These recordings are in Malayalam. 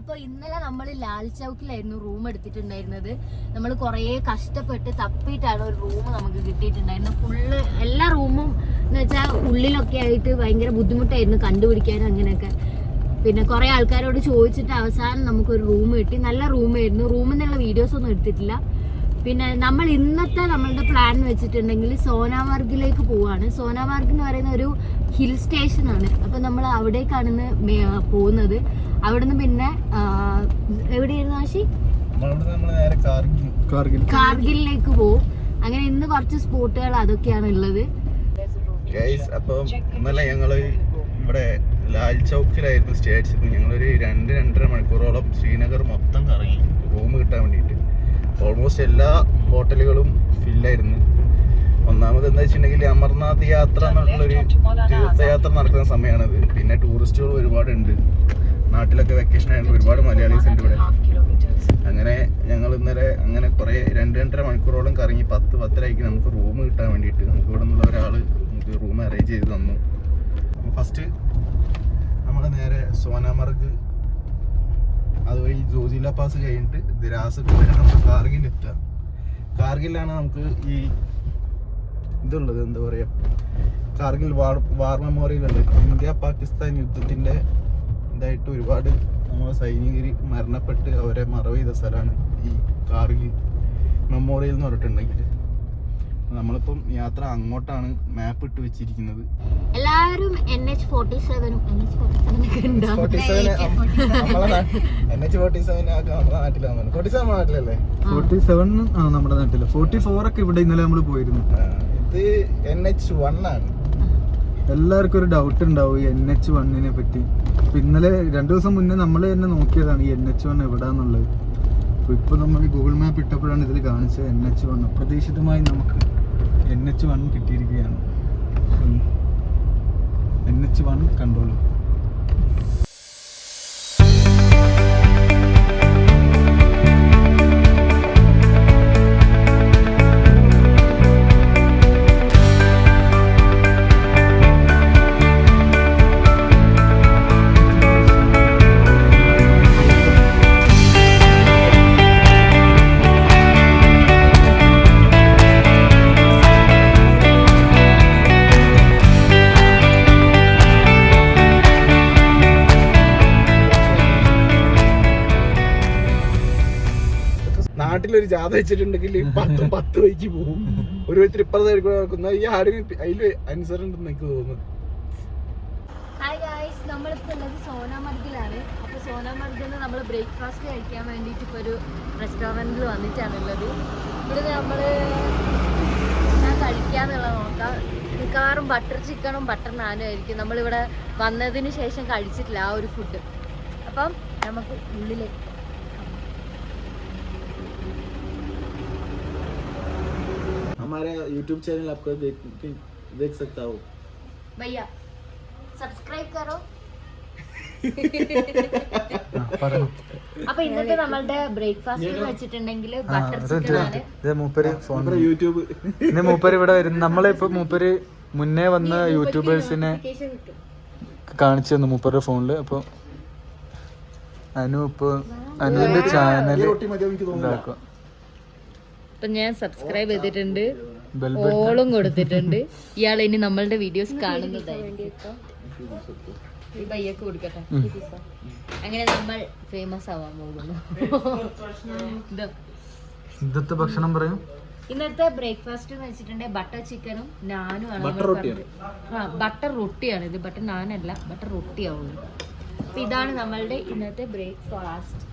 അപ്പൊ ഇന്നലെ നമ്മൾ ലാൽ ചൗക്കിലായിരുന്നു റൂം എടുത്തിട്ടുണ്ടായിരുന്നത്. നമ്മൾ കുറേ കഷ്ടപ്പെട്ട് തപ്പിയിട്ടാണ് ഒരു റൂം നമുക്ക് കിട്ടിയിട്ടുണ്ടായിരുന്നത്. ഫുള്ള് എല്ലാ റൂമും എന്ന് വെച്ചാൽ ഉള്ളിലൊക്കെ ആയിട്ട് ഭയങ്കര ബുദ്ധിമുട്ടായിരുന്നു കണ്ടുപിടിക്കാനും അങ്ങനെയൊക്കെ. പിന്നെ കുറെ ആൾക്കാരോട് ചോദിച്ചിട്ട് അവസാനം നമുക്കൊരു റൂം കിട്ടി. നല്ല റൂമായിരുന്നു. റൂമിൽ നിന്നുള്ള വീഡിയോസ് ഒന്നും എടുത്തിട്ടില്ല. പിന്നെ നമ്മൾ ഇന്നത്തെ നമ്മളുടെ പ്ലാൻ എന്ന് വെച്ചിട്ടുണ്ടെങ്കിൽ സോനാമാർഗിലേക്ക് പോവാണ്. സോനാമാർഗ് എന്ന് പറയുന്ന ഒരു ഹിൽ സ്റ്റേഷനാണ്. അപ്പം നമ്മൾ അവിടേക്കാണ് പോകുന്നത്. അവിടുന്ന് പിന്നെ എവിടെയായിരുന്നു ആശി? കാർഗിലിലേക്ക് പോകും. അങ്ങനെ ഇന്ന് കുറച്ച് സ്പോട്ടുകൾ അതൊക്കെയാണ് ഉള്ളത്. അപ്പം ഇന്നലെ ഞങ്ങള് ഇവിടെ ലാൽ ചൗക്കിലായിരുന്നു സ്റ്റേ അടിച്ചത്. ഞങ്ങളൊരു 2-2.5 മണിക്കൂറോളം ശ്രീനഗർ മൊത്തം കറങ്ങി റൂം കിട്ടാൻ വേണ്ടിയിട്ട്. ഓൾമോസ്റ്റ് എല്ലാ ഹോട്ടലുകളും ഫില്ലായിരുന്നു. ഒന്നാമത് എന്താ വെച്ചിട്ടുണ്ടെങ്കിൽ അമർനാഥ് യാത്ര എന്നുള്ളൊരു തീർത്ഥയാത്ര നടക്കുന്ന സമയമാണത്. പിന്നെ ടൂറിസ്റ്റുകൾ ഒരുപാടുണ്ട്. നാട്ടിലൊക്കെ വെക്കേഷൻ ആയതുകൊണ്ട് ഒരുപാട് മലയാളീസ് ഉണ്ട് ഇവിടെ. അങ്ങനെ ഞങ്ങൾ ഇന്നലെ അങ്ങനെ കുറേ 2-2.5 മണിക്കൂറോളം കറങ്ങി 10-10:30 നമുക്ക് റൂം കിട്ടാൻ വേണ്ടിയിട്ട് നമുക്ക് ഇവിടെ നിന്നുള്ള ഒരാൾ നമുക്ക് റൂം അറേഞ്ച് ചെയ്ത് തന്നു. ഫസ്റ്റ് നമ്മൾ നേരെ സോനാമർഗ് അതുവഴി ജോജില പാസ് കഴിഞ്ഞിട്ട് ദ്രാസ് നമുക്ക് കാർഗിൽ എത്തുക. കാർഗിലാണ് നമുക്ക് ഈ ഇതുള്ളത്, എന്താ പറയുക, കാർഗിൽ വാർ മെമ്മോറിയൽ ഉണ്ട്. ഇന്ത്യ പാകിസ്ഥാൻ യുദ്ധത്തിൻ്റെ ഇതായിട്ട് ഒരുപാട് നമ്മുടെ സൈനികർ മരണപ്പെട്ട് അവരെ മറവ് ചെയ്ത സ്ഥലമാണ് ഈ കാർഗിൽ മെമ്മോറിയൽ എന്ന് പറഞ്ഞിട്ടുണ്ടെങ്കിൽ. നമ്മളിപ്പം യാത്ര അങ്ങോട്ടാണ് മാപ്പ് ഇട്ട് വെച്ചിരിക്കുന്നത്. എല്ലാവരും NH47 നമ്മുടെ നാട്ടില് 44 ഒക്കെ ഇവിടെ ഇന്നലെ നമ്മൾ പോയിരുന്നു. ഇത് NH1 ആണ്. എല്ലാവർക്കും ഒരു ഡൗട്ട് ഉണ്ടാവും ഈ NH1 പറ്റി. ഇന്നലെ 2 ദിവസം മുന്നേ നമ്മൾ തന്നെ നോക്കിയതാണ് ഈ NH1 എവിടാന്നുള്ളത്. ഇപ്പൊ നമ്മൾ ഗൂഗിൾ മാപ്പ് ഇട്ടപ്പോഴാണ് ഇതിൽ കാണിച്ചത് NH1. അപ്രതീക്ഷിതമായി നമുക്ക് NH1 കിട്ടിയിരിക്കുകയാണ്. NH1 കണ്ടോളൂ. നാട്ടിലൊരു ജാഥ വെച്ചിട്ടുണ്ടെങ്കിൽ 10 വഴിക്ക് പോകും. ഒരു വ്യക്തി 10 ഈ ആരും അതിൽ അനുസരിച്ചുണ്ടെന്ന് എനിക്ക് തോന്നുന്നു. ഹായ് ഗായ്സ്, നമ്മളിപ്പോൾ ഉള്ളത് സോനാമർഗിലാണ്. അപ്പോൾ സോനാമർഗിൽ നിന്ന് നമ്മൾ ബ്രേക്ക്ഫാസ്റ്റ് കഴിക്കാൻ വേണ്ടിയിട്ട് ഇപ്പോൾ ഒരു റെസ്റ്റോറൻറ്റിൽ വന്നിട്ടാണുള്ളത്. ഇവിടെ നമ്മൾ ഞാൻ കഴിക്കാന്നുള്ളത് നോക്കാം. മിക്കവാറും ബട്ടർ ചിക്കനും ബട്ടർ നാനും ആയിരിക്കും. നമ്മളിവിടെ വന്നതിന് ശേഷം കഴിച്ചിട്ടില്ല ആ ഒരു ഫുഡ്. അപ്പം നമുക്ക് ഉള്ളിലേക്ക് हमारे YouTube चैनल आपको देख सकता हो भैया, सब्सक्राइब करो. അപ്പൊ ഇന്നത്തെ നമ്മളുടെ ബ്രേക്ക്ഫാസ്റ്റ് വെച്ചിട്ടുണ്ടെങ്കിൽ ബട്ടർ ചിക്കൻ ആണ്. മൂപ്പര് ഇവിടെ വരും. നമ്മളിപ്പോ മൂപ്പര് മുന്നേ വന്ന യൂട്യൂബേഴ്സിനെ കാണിച്ചു തന്നു മൂപ്പരുടെ ഫോണില്. അപ്പൊ അനുവിന്റെ ചാനൽ ഉണ്ടാക്കുക. അപ്പൊ ഞാൻ സബ്സ്ക്രൈബ് ചെയ്തിട്ടുണ്ട്, ഓളും കൊടുത്തിട്ടുണ്ട്. ഇയാൾ ഇനി നമ്മളുടെ വീഡിയോസ് കാണുന്നതായിരിക്കും. പയ്യൊക്കെ കൊടുക്കട്ടെ. അങ്ങനെ നമ്മൾ ഫേമസ് ആവാൻ പോകുന്നു. ഇന്നത്തെ ഭക്ഷണം പറയും. ഇന്നത്തെ ബ്രേക്ക്ഫാസ്റ്റ് എന്ന് വെച്ചിട്ടുണ്ടെങ്കിൽ ബട്ടർ ചിക്കനും നാനും ആണ്. ബട്ടർ റൊട്ടിയാണ് ഇത്, ബട്ടർ നാനല്ല, ബട്ടർ റൊട്ടി ആവുള്ളൂ. അപ്പൊ ഇതാണ് നമ്മളുടെ ഇന്നത്തെ ബ്രേക്ക്ഫാസ്റ്റ്.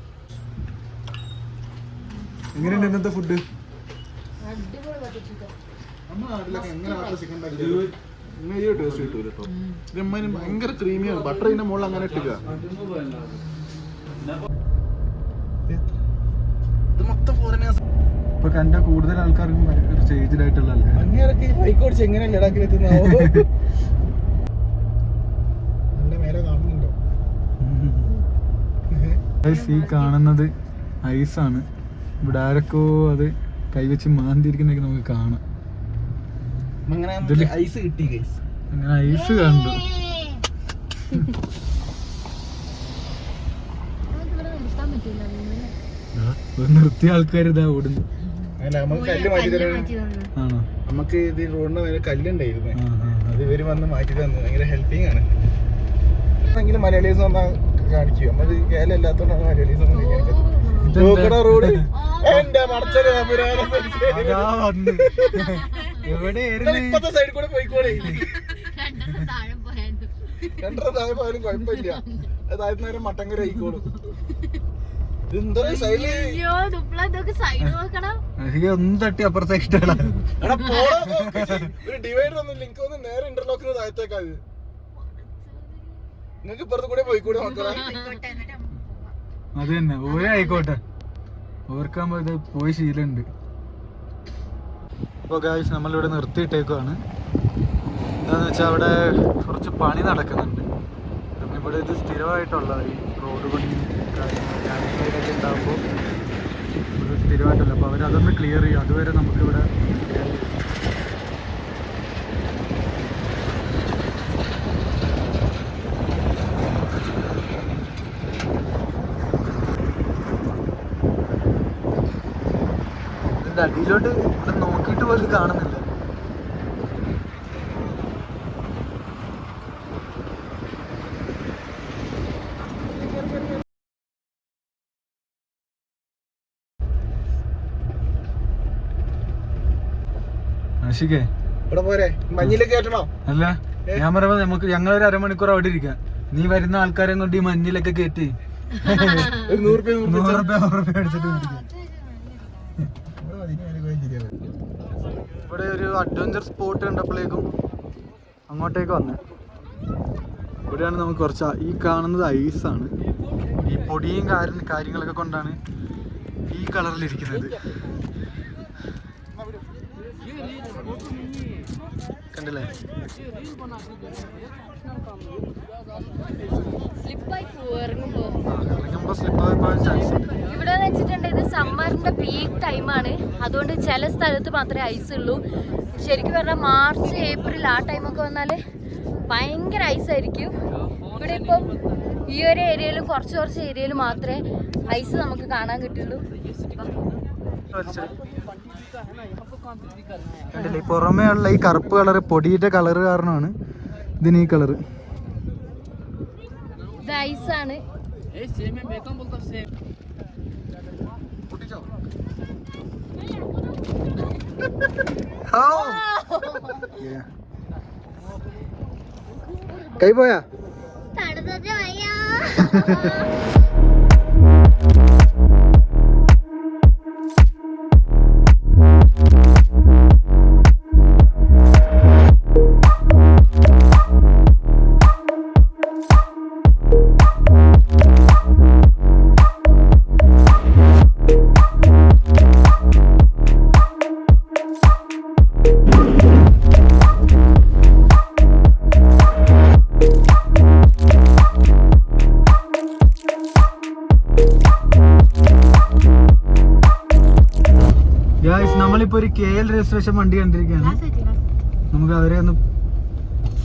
എങ്ങനെയുണ്ട് ഇന്നത്തെ ഫുഡ്? അടിപൊളി ബട്ടർ ചിക്കൻ. ഭയങ്കര ക്രീമിയാണ്. ബട്ടർ ഇതിന്റെ മുകളിൽ അങ്ങനെ ഇട്ടുക. ഇപ്പൊ കണ്ട കൂടുതൽ ആൾക്കാർക്കും സ്റ്റേജിൽ ആയിട്ടുള്ള അങ്ങനെയൊക്കെ ബൈക്ക് ഓടിച്ച് എങ്ങനെ ലഡാക്കിലെത്തുന്നാവോ? മേലെ കാണുന്നുണ്ടോ? ഈ കാണുന്നത് ഐസാണ്. ഇവിടെ ആരൊക്കെ അത് കൈവച്ച് മാന്തിരിക്കുന്നൊക്കെ നമുക്ക് കാണാം. ഐസ് കിട്ടി, അങ്ങനെ ഐസ് കണ്ടു. നിർത്തിയ ആൾക്കാർ ഇതാ ഓടുന്നു. അല്ല നമുക്ക് കല്ല് മാറ്റി തരാൻ. നമുക്ക് ഇത് റോഡിന് മേലെ കല്ലുണ്ടായിരുന്നു, അത് ഇവര് വന്ന് മാറ്റി തന്നു. ഭയങ്കര ഹെൽപ്പിംഗ് ആണ്. എങ്കിലും മലയാളീസ് വന്നാൽ കാണിക്കും. നമ്മൾ കേരളം ഇല്ലാത്തോണ്ടാണ് മലയാളീസ് റോഡ്. എന്റെ മടച്ചല് ഇപ്പത്തെ സൈഡിൽ കൂടെ പോയിക്കോളെ. രണ്ടര താഴെ പോയാലും കുഴപ്പമില്ല. അതായത് നേരം മട്ടങ്കര ആയിക്കോളും. ഒന്നും തട്ടി അപ്പുറത്തേക്ക് ഇഷ്ടമാണ്. ഒരു ഡിവൈഡർ ഒന്നും ലിങ്ക് ഒന്ന് നേരെ ഇന്റർലോക്കിന് താഴത്തേക്കാത്. നിങ്ങൾക്ക് ഇപ്പുറത്ത് കൂടെ പോയിക്കൂടെ മക്കളെ? അത് തന്നെ ഓരോ ആയിക്കോട്ടെ, ഓർക്കാകുമ്പോ ഇത് പോയി ശീലമുണ്ട്. അപ്പോൾ ഗായ്സ് നമ്മളിവിടെ നിർത്തിയിട്ടേക്കുവാണ്. എന്താണെന്ന് വെച്ചാൽ അവിടെ കുറച്ച് പണി നടക്കുന്നുണ്ട്. കാരണം ഇവിടെ ഇത് സ്ഥിരമായിട്ടുള്ള ഈ റോഡ് പണി ലാൻഡ് സ്ലൈഡൊക്കെ ഉണ്ടാകുമ്പോൾ ഇത് സ്ഥിരമായിട്ടല്ല. അപ്പോൾ അവരതൊന്ന് ക്ലിയർ ചെയ്യും. അതുവരെ നമുക്കിവിടെ ഇതിൻ്റെ അടിയിലോട്ട് ഇവിടെ നോക്കിയിട്ട് പോലും കാണുന്നില്ല. ആഷിക്കേ ഇവിടെ പോരെ മഞ്ഞിലേക്ക് കയറ്റണോ? അല്ല, ഞാൻ പറയുമ്പോ നമുക്ക് ഞങ്ങളൊരു അരമണിക്കൂർ അവിടെ ഇരിക്കാം. നീ വരുന്ന ആൾക്കാരെ കൊണ്ട് ഈ മഞ്ഞിലൊക്കെ കയറ്റി 100 രൂപ അടിച്ചിട്ട് ഇവിടെ ഒരു അഡ്വഞ്ചർ സ്പോട്ട് കണ്ടപ്പോഴേക്കും അങ്ങോട്ടേക്ക് വന്നേ. ഇവിടെയാണ് നമുക്ക് കുറച്ച് ഈ കാണുന്നത് ഐസാണ്. ഈ പൊടിയും കാര്യങ്ങളൊക്കെ കൊണ്ടാണ് ഈ കളറിലിരിക്കുന്നത്. കണ്ടില്ലേ? ഇവിടെ വെച്ചിട്ടുണ്ട് ഇത് സമ്മറിന്റെ പീക്ക് ടൈമാണ്. അതുകൊണ്ട് ചില സ്ഥലത്ത് മാത്രമേ ഐസ് ഉള്ളൂ. ശരിക്കും പറഞ്ഞാൽ മാർച്ച് ഏപ്രിൽ ആ ടൈമൊക്കെ വന്നാൽ ഭയങ്കര ഐസായിരിക്കും. ഇവിടെ ഇപ്പം ഈ ഒരു ഏരിയയിലും കുറച്ച് ഏരിയയിൽ മാത്രമേ ഐസ് നമുക്ക് കാണാൻ കിട്ടുള്ളൂ. കണ്ടില്ലേ, പുറമേ ഉള്ള ഈ കറുപ്പ് കളറ് പൊടിയുടെ കളറ് കാരണമാണ് ഇതിന് ഈ കളറ്. ഇത് ഐസാണ്. കൈ പോയാ നമ്മളിപ്പോ ഒരു KL രജിസ്ട്രേഷൻ വണ്ടി കണ്ടിരിക്കുകയാണ്. നമുക്ക് അവരെ ഒന്ന്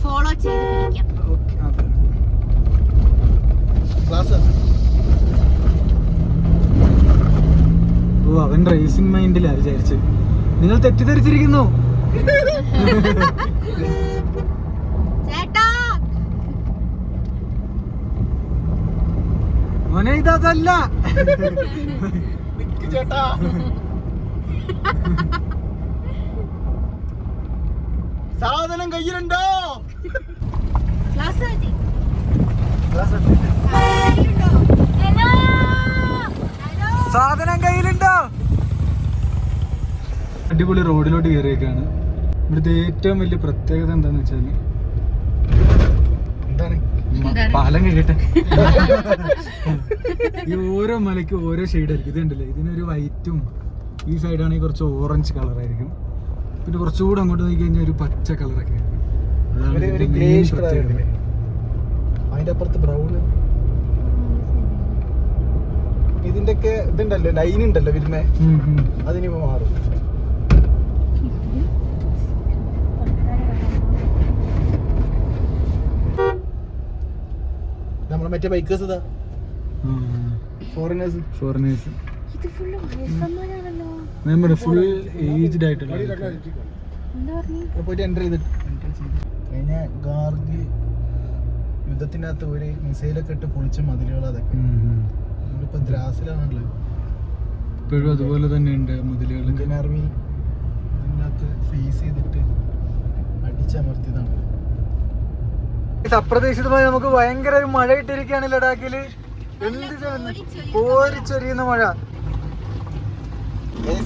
ഫോളോ ചെയ്ത് പിടിക്കാം. ഓ, അവൻ റേസിംഗ് മൈൻഡിലാ വിചാരിച്ച്. നിങ്ങൾ തെറ്റിദ്ധരിച്ചിരിക്കുന്നു. മോനെ ഇതല്ല ചേട്ടാ. സാധനം കയ്യിലുണ്ടോ? സാധനം കയ്യിലുണ്ടോ? അടിപൊളി റോഡിലോട്ട് കയറിയേക്കാണ്. ഇവിടുത്തെ ഏറ്റവും വലിയ പ്രത്യേകത എന്താന്ന് വെച്ചാല് പാലം കഴിയട്ടെ. ഈ ഓരോ മലയ്ക്കും ഓരോ ഷെയ്ഡായിരിക്കും. ഇതുണ്ടല്ലേ, ഇതിനൊരു വൈറ്റും ഈ സൈഡാണെങ്കിൽ കുറച്ച് ഓറഞ്ച് കളറായിരിക്കും. പിന്നെ കുറച്ചുകൂടെ അങ്ങോട്ട് നോക്കി കഴിഞ്ഞാൽ ഒരു പച്ച കളറൊക്കെ ആയിരിക്കും. അതിന്റെ അപ്പുറത്ത് ബ്രൗൺ. ഇതിന്റെ ഒക്കെ ഇതുണ്ടല്ലോ, ലൈൻ ഉണ്ടല്ലോ വരുന്നേ, അതിനിപ്പോ മാറും. നമ്മളെ മറ്റേ ബൈക്കേഴ്സ് ഇതാ ഫോറിനേഴ്സ് ഇത് ഫുള്ള് വയസ്സന്മാരാണല്ലോ. നമ്മുടെ ഫുൾ ഏജ്ഡ് ആയിട്ടുള്ള എന്താ പറഞ്ഞു? പോയിട്ട് എൻ്റർ ചെയ്തിട്ട് കഴിഞ്ഞ ഗാർഗിൽ യുദ്ധത്തിൻ്റെ അകത്ത് ഒരു മിസൈലൊക്കെ ഇട്ട് പൊളിച്ച മതിലുകൾ അതൊക്കെ നമ്മളിപ്പോൾ ദ്രാസിലാണല്ലോ ഇപ്പോഴും അതുപോലെ തന്നെ ഉണ്ട് മതിലുകൾ. ഇന്ത്യൻ ആർമി ഇതിനകത്ത് ഫേസ് ചെയ്തിട്ട് അടിച്ചമർത്തിയതാണ്. അപ്രതീക്ഷിതമായി നമുക്ക് ഭയങ്കര ഒരു മഴ ഇട്ടിരിക്കുകയാണ് ലഡാക്കിൽ. കോരിച്ചൊരിയുന്ന മഴ.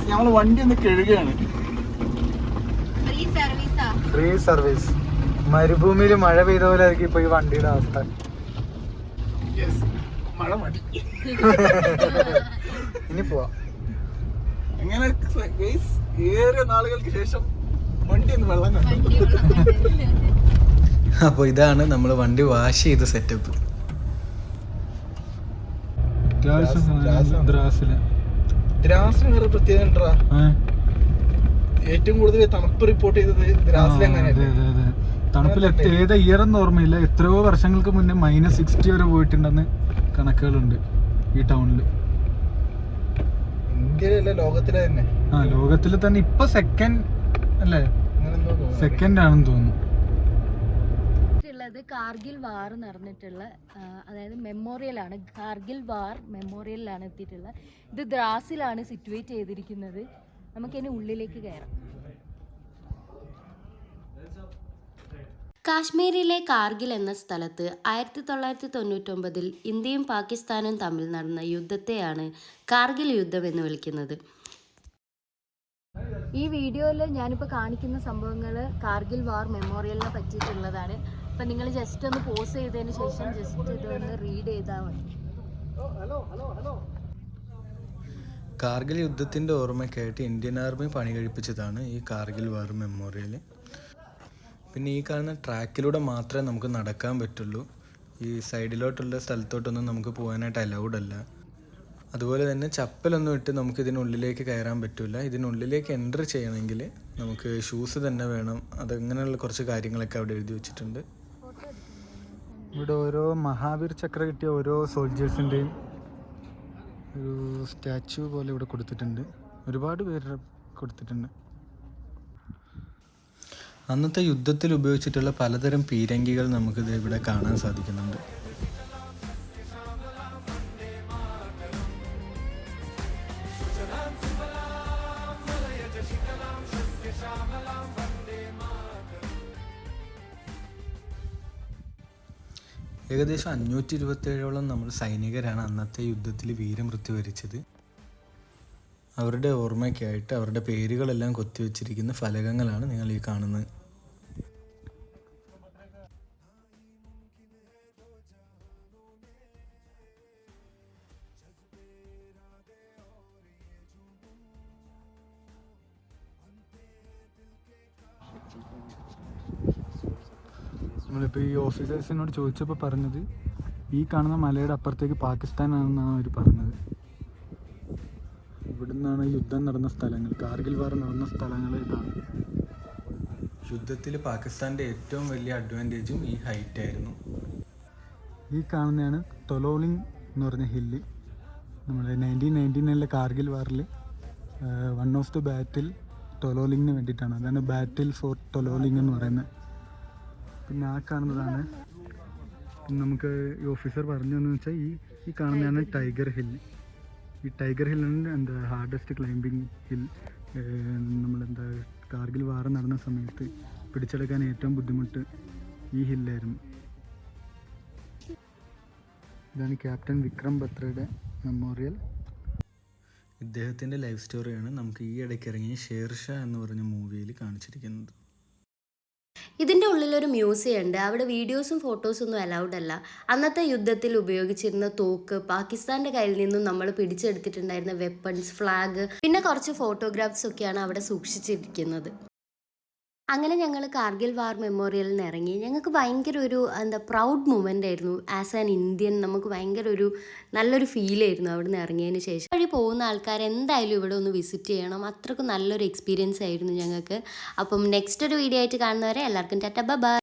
ഞങ്ങൾ വണ്ടി ഒന്ന് കഴുകുകയാണ്. Free service. മരുഭൂമിയിൽ മഴ പെയ്ത പോലെ ആയിരിക്കും ഇപ്പൊ ഈ വണ്ടിയുടെ അവസ്ഥ. മഴ മതി. ഇനി പോവാം. അങ്ങനെ ഏറെ നാളുകൾക്ക് ശേഷം വണ്ടി ഒന്ന് വെള്ളം കണ്ടു. അപ്പോൾ ഇതാണ് നമ്മൾ വണ്ടി വാഷ് ചെയ്ത സെറ്റപ്പ്. ദ്രാസിന് വേറെ പ്രത്യേകത ഏറ്റവും കൂടുതൽ തണുപ്പ് റിപ്പോർട്ട് ചെയ്തത് ദ്രാസിലെങ്ങനെയാണ്? തണുപ്പിലെത്തി ഏതാ ഇയർ എന്ന് ഓർമ്മയില്ല. എത്രയോ വർഷങ്ങൾക്ക് മുന്നേ -60 വരെ പോയിട്ടുണ്ടെന്ന് കണക്കുകളുണ്ട് ഈ ടൗണിൽ. ഇന്ത്യയിലല്ല, ലോകത്തിലെ തന്നെ. ലോകത്തിൽ തന്നെ ഇപ്പൊ സെക്കൻഡ് അല്ലേ? സെക്കൻഡ് ആണെന്ന് തോന്നുന്നു. കാർഗിൽ വാർ നടന്നിട്ടുള്ള അതായത് മെമ്മോറിയലാണ്. കാർഗിൽ വാർ മെമ്മോറിയലിലാണ് എത്തിയിട്ടുള്ളത്. ഇത് ദ്രാസിലാണ് സിറ്റുവേറ്റ് ചെയ്തിരിക്കുന്നത്. നമുക്കിനി ഉള്ളിലേക്ക് കയറാം. കാശ്മീരിലെ കാർഗിൽ എന്ന സ്ഥലത്ത് 1999 ഇന്ത്യയും പാകിസ്ഥാനും തമ്മിൽ നടന്ന യുദ്ധത്തെയാണ് കാർഗിൽ യുദ്ധം എന്ന് വിളിക്കുന്നത്. ഈ വീഡിയോയിൽ ഞാനിപ്പോൾ കാണിക്കുന്ന സംഭവങ്ങൾ കാർഗിൽ വാർ മെമ്മോറിയലിനെ പറ്റിയിട്ടുള്ളതാണ്. അപ്പം നിങ്ങൾ ജസ്റ്റ് ഒന്ന് പോസ് ചെയ്തതിന് ശേഷം ജസ്റ്റ് ഇതൊന്ന് റീഡ് ചെയ്താൽ മതി. കാർഗിൽ യുദ്ധത്തിൻ്റെ ഓർമ്മയ്ക്കായിട്ട് ഇന്ത്യൻ ആർമി പണി കഴിപ്പിച്ചതാണ് ഈ കാർഗിൽ വാർ മെമ്മോറിയൽ. പിന്നെ ഈ കാണുന്ന ട്രാക്കിലൂടെ മാത്രമേ നമുക്ക് നടക്കാൻ പറ്റുള്ളൂ. ഈ സൈഡിലോട്ടുള്ള സ്ഥലത്തോട്ടൊന്നും നമുക്ക് പോകാനായിട്ട് അലൗഡ് അല്ല. അതുപോലെ തന്നെ ചപ്പലൊന്നും ഇട്ട് നമുക്ക് ഇതിനുള്ളിലേക്ക് കയറാൻ പറ്റില്ല. ഇതിനുള്ളിലേക്ക് എൻ്റർ ചെയ്യണമെങ്കിൽ നമുക്ക് ഷൂസ് തന്നെ വേണം. അതങ്ങനെയുള്ള കുറച്ച് കാര്യങ്ങളൊക്കെ അവിടെ എഴുതി വെച്ചിട്ടുണ്ട്. ഇവിടെ ഓരോ മഹാവീർ ചക്ര കിട്ടിയ ഓരോ സോൾജേഴ്സിൻ്റെയും ഒരു സ്റ്റാച്യു പോലെ ഇവിടെ കൊടുത്തിട്ടുണ്ട്. ഒരുപാട് പേര് കൊടുത്തിട്ടുണ്ട്. അന്നത്തെ യുദ്ധത്തിൽ ഉപയോഗിച്ചിട്ടുള്ള പലതരം പീരങ്കികൾ നമുക്കിത് ഇവിടെ കാണാൻ സാധിക്കുന്നുണ്ട്. ഏകദേശം 527ഓളം നമ്മൾ സൈനികരാണ് അന്നത്തെ യുദ്ധത്തിൽ വീരമൃത്യു വരിച്ചത്. അവരുടെ ഓർമ്മയ്ക്കായിട്ട് അവരുടെ പേരുകളെല്ലാം കൊത്തിവെച്ചിരിക്കുന്ന ഫലകങ്ങളാണ് നിങ്ങൾ ഈ കാണുന്നത്. നമ്മളിപ്പോൾ ഈ ഓഫീസേഴ്സിനോട് ചോദിച്ചപ്പോൾ പറഞ്ഞത് ഈ കാണുന്ന മലയുടെ അപ്പുറത്തേക്ക് പാകിസ്ഥാനാണെന്നാണ് അവർ പറഞ്ഞത്. ഇവിടെ നിന്നാണ് യുദ്ധം നടന്ന സ്ഥലങ്ങൾ, കാർഗിൽ വാർ നടന്ന സ്ഥലങ്ങൾ ഇതാണ്. യുദ്ധത്തിൽ പാകിസ്ഥാൻ്റെ ഏറ്റവും വലിയ അഡ്വാൻറ്റേജും ഈ ഹൈറ്റ് ആയിരുന്നു. ഈ കാണുന്നതാണ് ടൊലോലിംഗ് എന്ന് പറഞ്ഞ ഹില്ല്. നമ്മൾ 1999 കാർഗിൽ വാറിൽ വൺ ഓഫ് ദി ബാറ്റിൽ ടൊലോലിങ്ങിന് വേണ്ടിയിട്ടാണ്. അതാണ് ബാറ്റിൽ ഫോർ ടൊലോലിംഗ് എന്ന് പറയുന്നത്. പിന്നെ ആ കാണുന്നതാണ് നമുക്ക് ഈ ഓഫീസർ പറഞ്ഞതെന്ന് വെച്ചാൽ ഈ കാണുന്നതാണ് ടൈഗർ ഹില്ല്. ഈ ടൈഗർ ഹില്ലാണ് എന്താ ഹാർഡസ്റ്റ് ക്ലൈംബിങ് ഹിൽ. നമ്മളെന്താ കാർഗിൽ വാർ നടന്ന സമയത്ത് പിടിച്ചെടുക്കാൻ ഏറ്റവും ബുദ്ധിമുട്ട് ഈ ഹില്ലായിരുന്നു. ഇതാണ് ക്യാപ്റ്റൻ വിക്രം ബത്രയുടെ മെമ്മോറിയൽ. ഇദ്ദേഹത്തിൻ്റെ ലൈഫ് സ്റ്റോറിയാണ് നമുക്ക് ഈ ഇടയ്ക്ക് ഇറങ്ങിയ ഷേർഷാ എന്ന് പറഞ്ഞ മൂവിയിൽ കാണിച്ചിരിക്കുന്നത്. ഇതിൻ്റെ ഉള്ളിലൊരു മ്യൂസിയം ഉണ്ട്. അവിടെ വീഡിയോസും ഫോട്ടോസും ഒന്നും അലൗഡ് അല്ല. അന്നത്തെ യുദ്ധത്തിൽ ഉപയോഗിച്ചിരുന്ന തോക്ക്, പാകിസ്ഥാൻ്റെ കയ്യിൽ നിന്നും നമ്മൾ പിടിച്ചെടുത്തിട്ടുണ്ടായിരുന്ന വെപ്പൺസ്, ഫ്ലാഗ്, പിന്നെ കുറച്ച് ഫോട്ടോഗ്രാഫ്സ് ഒക്കെയാണ് അവിടെ സൂക്ഷിച്ചിരിക്കുന്നത്. അങ്ങനെ ഞങ്ങൾ കാർഗിൽ വാർ മെമ്മോറിയലിൽ നിന്ന് ഇറങ്ങി. ഞങ്ങൾക്ക് ഭയങ്കര ഒരു പ്രൗഡ് മൂമെൻ്റ് ആയിരുന്നു. ആസ് ആൻ ഇന്ത്യൻ നമുക്ക് ഭയങ്കര ഒരു നല്ലൊരു ഫീലായിരുന്നു അവിടെ നിന്ന് ഇറങ്ങിയതിന് ശേഷം. വഴി പോകുന്ന ആൾക്കാർ എന്തായാലും ഇവിടെ ഒന്ന് വിസിറ്റ് ചെയ്യണം. അത്രയ്ക്കും നല്ലൊരു എക്സ്പീരിയൻസ് ആയിരുന്നു ഞങ്ങൾക്ക്. അപ്പം നെക്സ്റ്റ് ഒരു വീഡിയോ ആയിട്ട് കാണുന്നവരെ എല്ലാവർക്കും ടാറ്റ ബൈ.